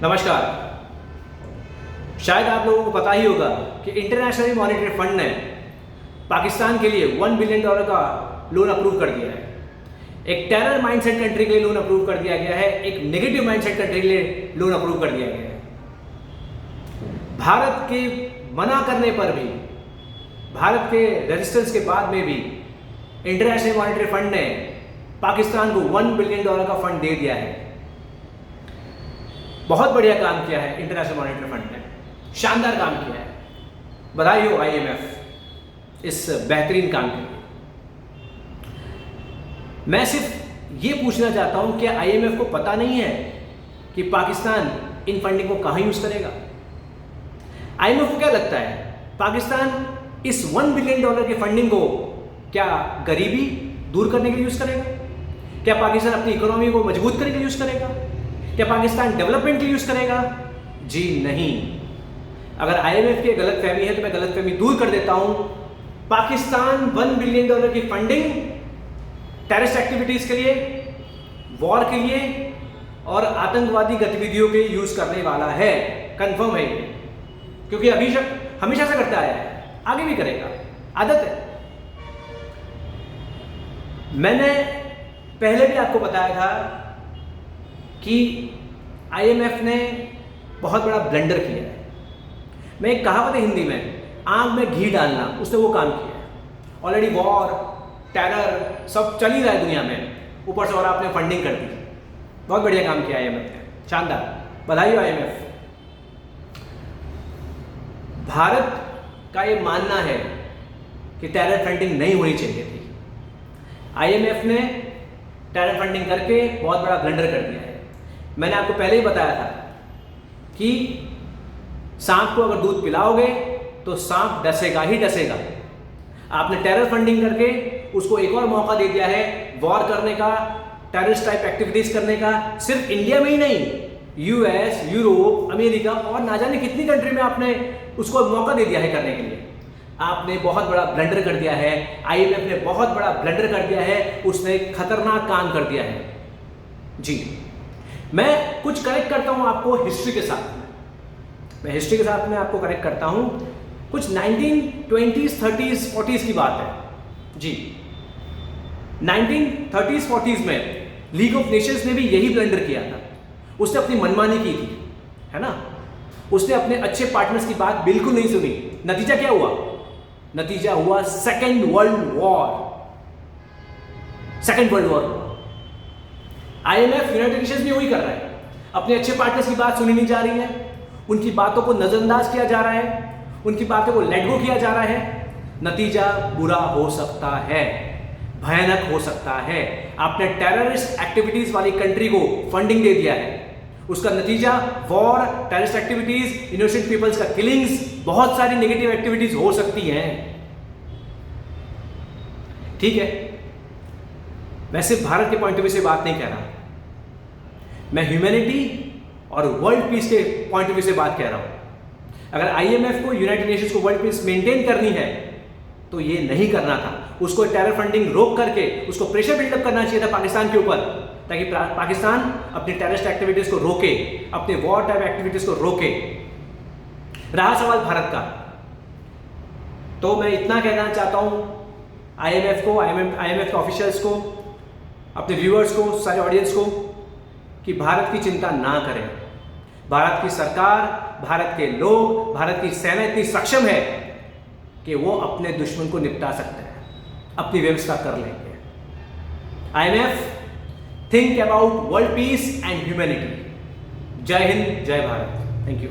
नमस्कार। शायद आप लोगों को पता ही होगा कि इंटरनेशनल मॉनेटरी फंड ने पाकिस्तान के लिए $1 बिलियन का लोन अप्रूव कर दिया है। एक टेरर माइंडसेट कंट्री के लिए लोन अप्रूव कर दिया गया है, एक नेगेटिव माइंडसेट कंट्री के लिए लोन अप्रूव कर दिया गया है। भारत के मना करने पर भी, भारत के रेजिस्टेंस के बाद में भी इंटरनेशनल मॉनेटरी फंड ने पाकिस्तान को $1 बिलियन का फंड दे दिया है। बहुत बढ़िया काम किया है इंटरनेशनल मॉनेटरी फंड ने, शानदार काम किया है। बधाई हो IMF इस बेहतरीन काम के लिए। मैं सिर्फ ये पूछना चाहता हूं, क्या IMF को पता नहीं है कि पाकिस्तान इन फंडिंग को कहां यूज करेगा? IMF को क्या लगता है, पाकिस्तान इस $1 बिलियन की फंडिंग को क्या गरीबी दूर करने के लिए यूज करेगा? क्या पाकिस्तान अपनी इकोनॉमी को मजबूत करने के लिए यूज करेगा? क्या पाकिस्तान डेवलपमेंट के लिए यूज करेगा? जी नहीं। अगर IMF की गलतफहमी है तो मैं गलतफहमी दूर कर देता हूं। पाकिस्तान $1 बिलियन की फंडिंग टेररिस्ट एक्टिविटीज के लिए, वॉर के लिए और आतंकवादी गतिविधियों के यूज करने वाला है। कंफर्म है ये, क्योंकि अभी हमेशा से करता आया है, आगे भी करेगा, आदत है। मैंने पहले भी आपको बताया था कि IMF ने बहुत बड़ा ब्लंडर किया है। मैं एक कहावत है हिंदी में, आग में घी डालना, उसने वो काम किया है। ऑलरेडी वॉर, टेरर सब चल ही रहा है दुनिया में, ऊपर से और आपने फंडिंग कर दी। बहुत बढ़िया काम किया IMF ने, शानदार, बधाई हो IMF। भारत का ये मानना है कि टेरर फंडिंग नहीं होनी चाहिए थी। IMF ने टेरर फंडिंग करके बहुत बड़ा ब्लंडर कर दिया है। मैंने आपको पहले ही बताया था कि सांप को अगर दूध पिलाओगे तो सांप डसेगा ही डसेगा। आपने टेरर फंडिंग करके उसको एक और मौका दे दिया है वॉर करने का, टेररिस्ट टाइप एक्टिविटीज करने का। सिर्फ इंडिया में ही नहीं, US, यूरोप, अमेरिका और ना जाने कितनी कंट्री में आपने उसको मौका दे दिया है करने के लिए। आपने बहुत बड़ा ब्लंडर कर दिया है। IMF ने बहुत बड़ा ब्लंडर कर दिया है, उसने खतरनाक काम कर दिया है। जी, मैं कुछ करेक्ट करता हूं आपको हिस्ट्री के साथ में। मैं हिस्ट्री के साथ में आपको करेक्ट करता हूं। कुछ 1920s, 30s, 40s की बात है। जी, 1930s, 40s में लीग ऑफ नेशंस ने भी यही ब्लंडर किया था। उसने अपनी मनमानी की थी, है ना। उसने अपने अच्छे पार्टनर्स की बात बिल्कुल नहीं सुनी। नतीजा क्या हुआ? नतीजा हुआ second world war. Second world war. IMF, United Nations भी वही कर रहा है। अपने अच्छे पार्टनर्स की बात सुनी नहीं जा रही है, उनकी बातों को नजरअंदाज किया जा रहा है, उनकी बातों को लेट गो किया जा रहा है। नतीजा बुरा हो सकता है, भयानक हो सकता है। आपने टेररिस्ट एक्टिविटीज वाली कंट्री को फंडिंग दे दिया है, उसका नतीजा war, terrorist activities, innocent peoples का किलिंग्स, बहुत सारी नेगेटिव एक्टिविटीज हो सकती हैं। ठीक है, मैं सिर्फ भारत के पॉइंट ऑफ व्यू से बात नहीं कह रहा, मैं ह्यूमैनिटी और वर्ल्ड पीस के पॉइंट ऑफ व्यू से बात कह रहा हूं। अगर IMF को, यूनाइटेड नेशंस को वर्ल्ड पीस मेंटेन करनी है तो ये नहीं करना था। उसको टेरर फंडिंग रोक करके उसको प्रेशर बिल्डअप करना चाहिए था पाकिस्तान के ऊपर, ताकि पाकिस्तान अपनी टेररिस्ट एक्टिविटीज को रोके, अपने वॉर टाइप एक्टिविटीज को रोके। रहा सवाल भारत का, तो मैं इतना कहना चाहता हूं IMF को, IMF के ऑफिशियल्स को, अपने व्यूअर्स को, सारे ऑडियंस को, कि भारत की चिंता ना करें। भारत की सरकार, भारत के लोग, भारत की सेना इतनी सक्षम है कि वो अपने दुश्मन को निपटा सकते हैं, अपनी व्यवस्था कर लेंगे। IMF, think about world peace and humanity. जय हिंद, जय भारत। Thank you.